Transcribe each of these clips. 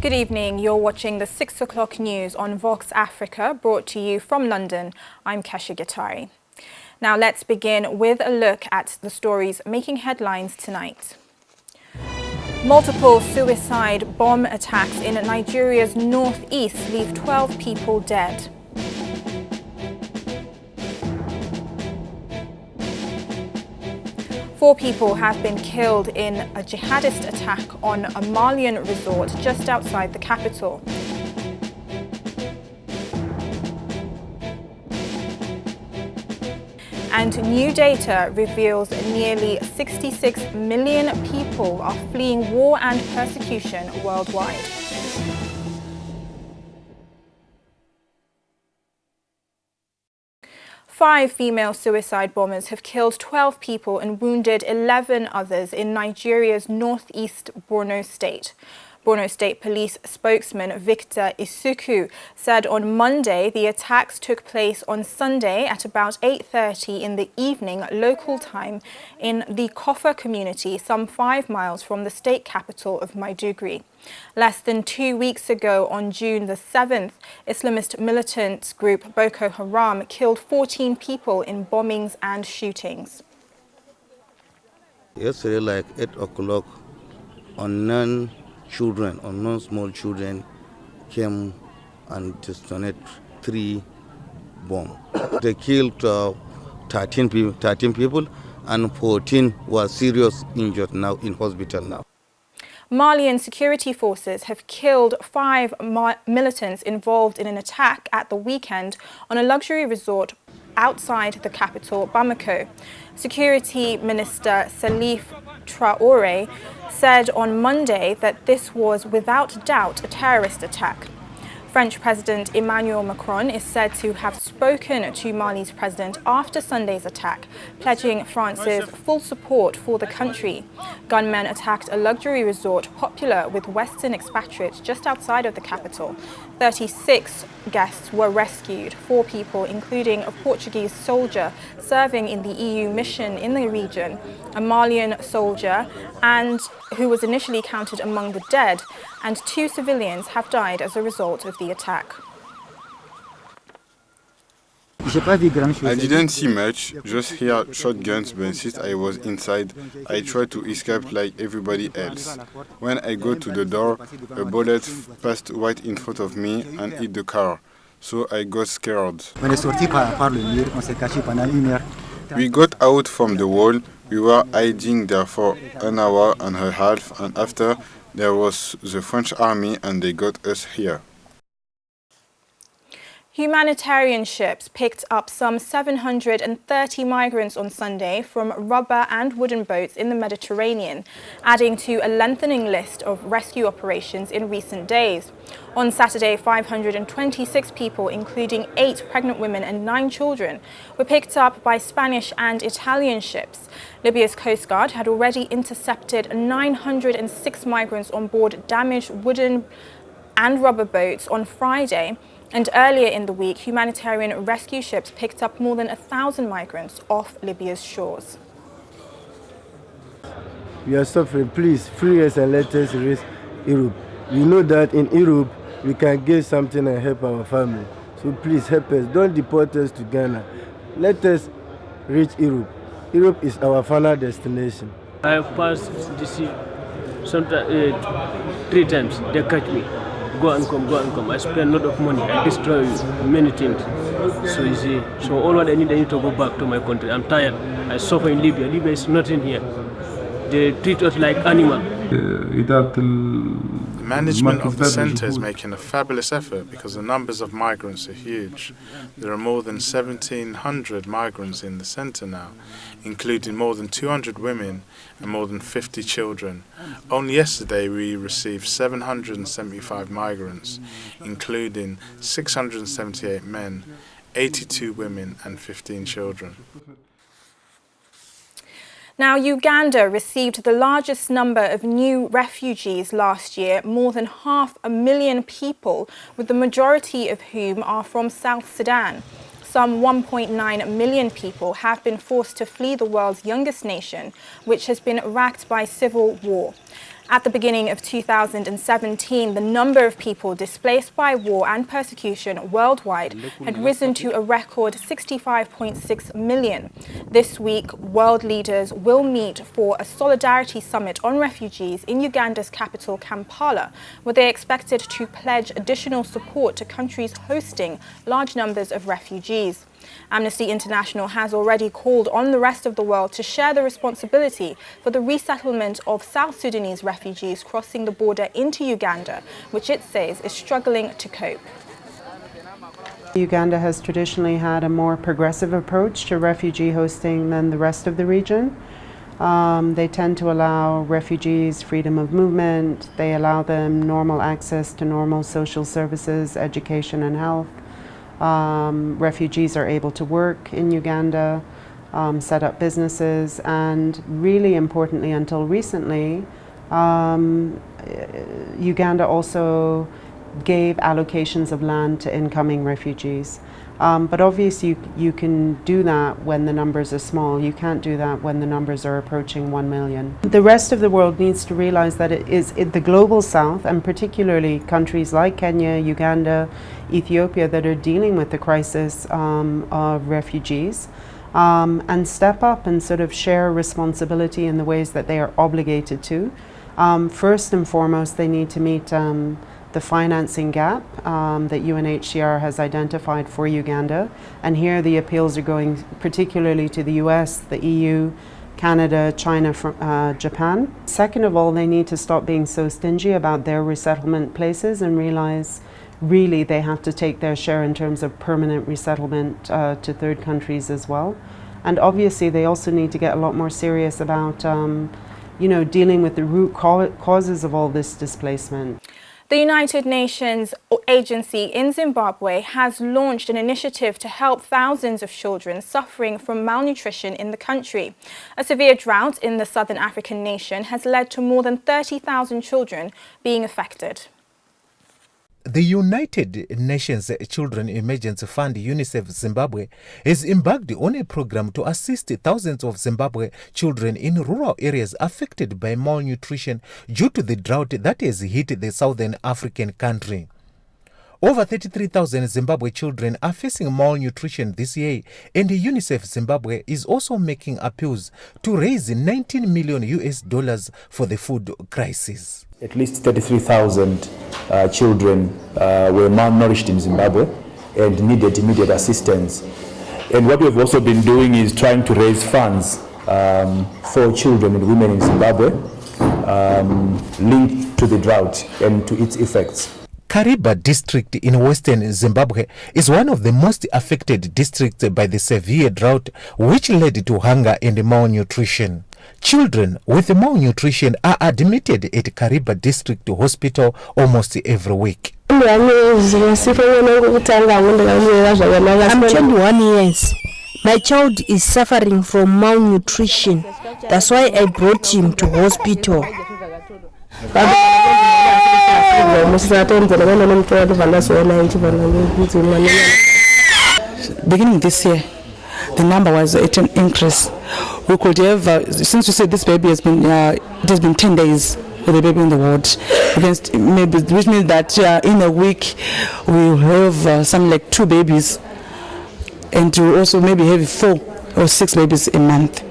Good evening. You're watching the 6 o'clock news on Voxafrica, brought to you from London. I'm Kesha Gitari. Now let's begin with a look at the stories making headlines tonight. Multiple suicide bomb attacks in Nigeria's northeast leave 12 people dead. Four people have been killed in a jihadist attack on a Malian resort just outside the capital. And new data reveals nearly 66 million people are fleeing war and persecution worldwide. Five female suicide bombers have killed 12 people and wounded 11 others in Nigeria's northeast Borno State. Borno State Police spokesman Victor Isuku said on Monday the attacks took place on Sunday at about 8:30 in the evening local time in the Kofa community, some 5 miles from the state capital of Maiduguri. Less than 2 weeks ago, on June the 7th, Islamist militant group Boko Haram killed 14 people in bombings and shootings. Yesterday, like 8 o'clock, unknown small children came and detonated 3 bombs. They killed 13 people and 14 were seriously injured now in hospital now. Malian security forces have killed 5 militants involved in an attack at the weekend on a luxury resort outside the capital, Bamako. Security Minister Salif Traoré said on Monday that this was without doubt a terrorist attack. French President Emmanuel Macron is said to have spoken to Mali's president after Sunday's attack, pledging France's full support for the country. Gunmen attacked a luxury resort popular with Western expatriates just outside of the capital. 36 guests were rescued, 4 people, including a Portuguese soldier serving in the EU mission in the region, a Malian soldier and who was initially counted among the dead, and 2 civilians have died as a result of the attack. I didn't see much, just hear shotguns, but since I was inside, I tried to escape like everybody else. When I got to the door, a bullet passed right in front of me and hit the car, so I got scared. We got out from the wall, we were hiding there for an hour and a half, and after there was the French army and they got us here. Humanitarian ships picked up some 730 migrants on Sunday from rubber and wooden boats in the Mediterranean, adding to a lengthening list of rescue operations in recent days. On Saturday, 526 people, including 8 pregnant women and 9 children, were picked up by Spanish and Italian ships. Libya's Coast Guard had already intercepted 906 migrants on board damaged wooden and rubber boats on Friday. And earlier in the week, humanitarian rescue ships picked up more than 1,000 migrants off Libya's shores. We are suffering. Please, free us and let us reach Europe. We know that in Europe, we can get something and help our family. So please help us. Don't deport us to Ghana. Let us reach Europe. Europe is our final destination. I have passed this 3 times. They catch me. Go and come. I spend a lot of money. I destroy many things. So you see, so all what I need to go back to my country. I'm tired. I suffer in Libya. Libya is nothing here. They treat us like animals. The management of the centre is making a fabulous effort because the numbers of migrants are huge. There are more than 1,700 migrants in the centre now, including more than 200 women and more than 50 children. Only yesterday we received 775 migrants, including 678 men, 82 women and 15 children. Now, Uganda received the largest number of new refugees last year, more than 500,000 people, with the majority of whom are from South Sudan. Some 1.9 million people have been forced to flee the world's youngest nation, which has been racked by civil war. At the beginning of 2017, the number of people displaced by war and persecution worldwide had risen to a record 65.6 million. This week, world leaders will meet for a solidarity summit on refugees in Uganda's capital, Kampala, where they are expected to pledge additional support to countries hosting large numbers of refugees. Amnesty International has already called on the rest of the world to share the responsibility for the resettlement of South Sudanese refugees crossing the border into Uganda, which it says is struggling to cope. Uganda has traditionally had a more progressive approach to refugee hosting than the rest of the region. They tend to allow refugees freedom of movement. They allow them normal access to normal social services, education and health. Refugees are able to work in Uganda, set up businesses, and really importantly, until recently, Uganda also gave allocations of land to incoming refugees. But obviously you can do that when the numbers are small. You can't do that when the numbers are approaching 1 million. The rest of the world needs to realize that it is the global south, and particularly countries like Kenya, Uganda, Ethiopia, that are dealing with the crisis of refugees, and step up and sort of share responsibility in the ways that they are obligated to. First and foremost, they need to meet the financing gap that UNHCR has identified for Uganda, and here the appeals are going particularly to the US, the EU, Canada, China, Japan. Second of all, they need to stop being so stingy about their resettlement places and realize really they have to take their share in terms of permanent resettlement to third countries as well. And obviously they also need to get a lot more serious about dealing with the root causes of all this displacement. The United Nations agency in Zimbabwe has launched an initiative to help thousands of children suffering from malnutrition in the country. A severe drought in the southern African nation has led to more than 30,000 children being affected. The United Nations Children Emergency Fund, UNICEF Zimbabwe, has embarked on a program to assist thousands of Zimbabwe children in rural areas affected by malnutrition due to the drought that has hit the southern African country. Over 33,000 Zimbabwe children are facing malnutrition this year, and UNICEF Zimbabwe is also making appeals to raise $19 million for the food crisis. At least 33,000 children were malnourished in Zimbabwe and needed immediate assistance. And what we've also been doing is trying to raise funds for children and women in Zimbabwe linked to the drought and to its effects. Kariba district in western Zimbabwe is one of the most affected districts by the severe drought, which led to hunger and malnutrition. Children with malnutrition are admitted at Kariba District Hospital almost every week. I'm 21 years. My child is suffering from malnutrition. That's why I brought him to hospital. Beginning this year, the number was at an increase. We could have, since you said this baby has been, it has been 10 days with the baby in the ward, which means that in a week we will have something like 2 babies, and to also maybe have 4 or 6 babies in a month.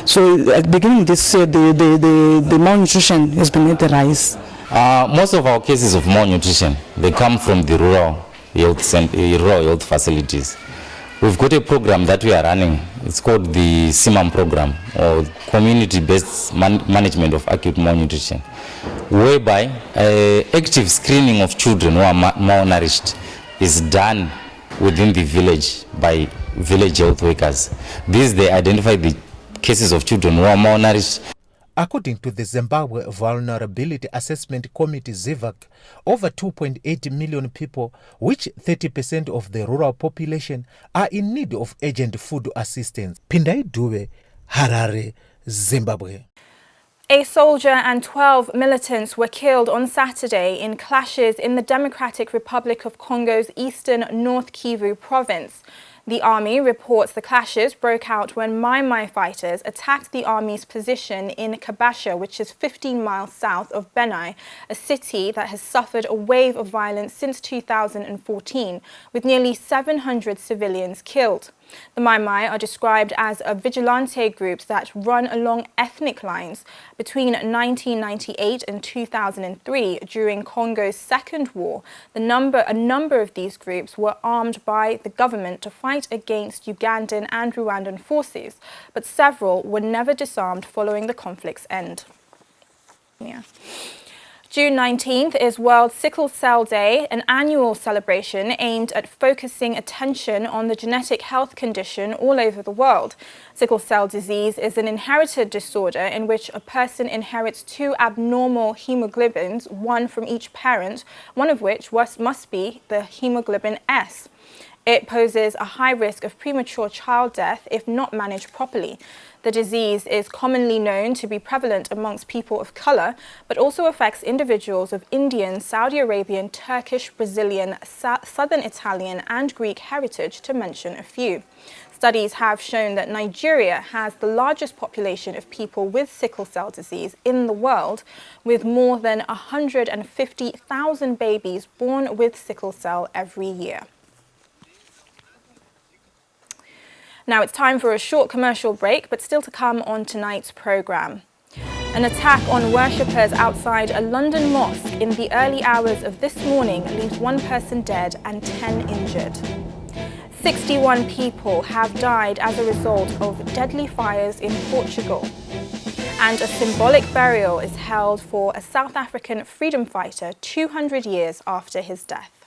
So at the beginning of this year, the malnutrition has been at the rise. Most of our cases of malnutrition, they come from the rural health facilities. We've got a program that we are running. It's called the CIMAM program, or Community-Based Management of Acute Malnutrition, whereby active screening of children who are malnourished is done within the village by village health workers. These, they identify the cases of children who are malnourished. According to the Zimbabwe Vulnerability Assessment Committee, ZIVAC, over 2.8 million people, which 30% of the rural population, are in need of urgent food assistance. Pindai Dube, Harare, Zimbabwe. A soldier and 12 militants were killed on Saturday in clashes in the Democratic Republic of Congo's eastern North Kivu province. The army reports the clashes broke out when Mai Mai fighters attacked the army's position in Kabasha, which is 15 miles south of Benai, a city that has suffered a wave of violence since 2014, with nearly 700 civilians killed. The Mai Mai are described as a vigilante group that run along ethnic lines. Between 1998 and 2003, during Congo's Second War, a number of these groups were armed by the government to fight against Ugandan and Rwandan forces, but several were never disarmed following the conflict's end. June 19th is World Sickle Cell Day, an annual celebration aimed at focusing attention on the genetic health condition all over the world. Sickle cell disease is an inherited disorder in which a person inherits two abnormal hemoglobins, one from each parent, one of which must be the hemoglobin S. It poses a high risk of premature child death if not managed properly. The disease is commonly known to be prevalent amongst people of colour, but also affects individuals of Indian, Saudi Arabian, Turkish, Brazilian, Southern Italian and Greek heritage, to mention a few. Studies have shown that Nigeria has the largest population of people with sickle cell disease in the world, with more than 150,000 babies born with sickle cell every year. Now it's time for a short commercial break, but still to come on tonight's programme. An attack on worshippers outside a London mosque in the early hours of this morning leaves one person dead and 10 injured. 61 people have died as a result of deadly fires in Portugal. And a symbolic burial is held for a South African freedom fighter 200 years after his death.